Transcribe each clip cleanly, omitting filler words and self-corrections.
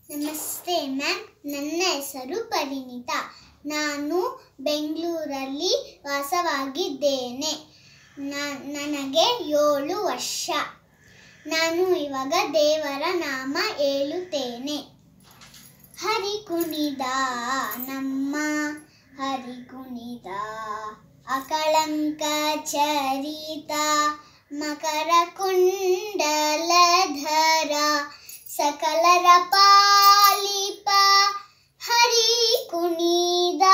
ನಮಸ್ತೆ ಮ್ಯಾಮ್, ನನ್ನ ಹೆಸರು ಪರಿಣಿತಾ. ನಾನು ಬೆಂಗಳೂರಲ್ಲಿ ವಾಸವಾಗಿದ್ದೇನೆ. ನನಗೆ 7 ವರ್ಷ. ನಾನು ಇವಾಗ ದೇವರ ನಾಮ ಹೇಳುತ್ತೇನೆ. ಹರಿ ಕುಣಿದ ನಮ್ಮ ಹರಿ ಕುಣಿದ, ಅಕಳಂಕ ಚರಿತ ಮಕರ ಕುಂಡಲಧರ, ಸಕಲರ ಪಾಲಿಪ ಹರಿ ಕುಣಿದ.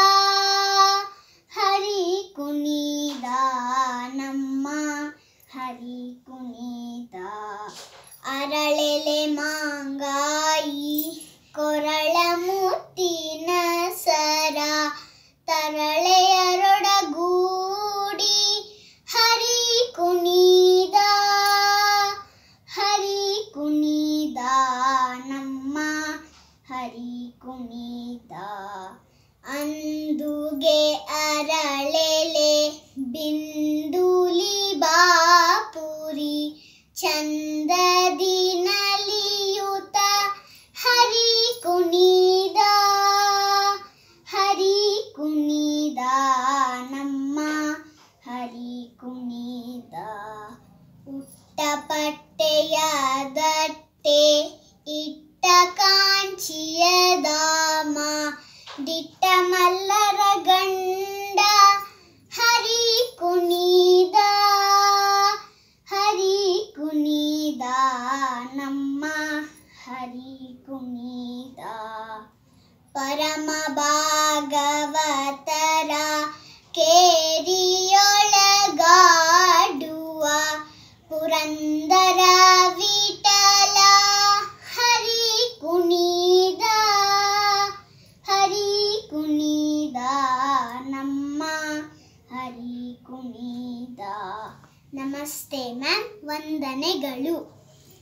ಹರಿ ಕುಣಿದ ನಮ್ಮ ಹರಿ ಕುಣಿದ, ಅರಳೆಲೆ ಮಾಂಗಾಯಿ ಕೊರಳ ಮುತ್ತಿನ ಸರ, ತರಳೆಯರೊಡಗೂಡಿ ಹರಿ ಕುಣಿದ. ಹರಿ ಕುಣಿದ ನಮ್ಮ ಹರಿ ಕುಣಿದ, ಅಂದುಗೆ ಅರಳೆಲೆ ಬಿಂದುಲಿ ಬಾಪುರಿ, ಚಂದದಿ ನಲಿಯುತ ಹರಿ ಕುಣಿದ. ಹರಿ ಕುಣಿದ ನಮ್ಮ ಹರಿ ಕುಣಿದ, ಉಟ್ಟಪಟ್ಟೆಯ ದಟ್ಟೆ ಇಟ್ಟ ಕಾಂಚಿಯ ಧಾಮ, ದಿಟ್ಟ ಮಲ್ಲರ ಗಂಡ ಹರಿ ಕುಣಿದ. ಹರಿ ಕುಣಿದ ನಮ್ಮ ಹರಿ ಕುಣಿದ, ಪರಮ ಭಾಗವತರ ಕೇರಿಯೊಳಗಾಡುವ ಪುರಂದರ ವಿಠಲ ಹರಿ ಕುಣಿದ. ಹರಿ ಕುಣಿದ ನಮ್ಮ ಹರಿ ಕುಣಿದ. ನಮಸ್ತೆ ಮ್ಯಾಮ್, ವಂದನೆಗಳು.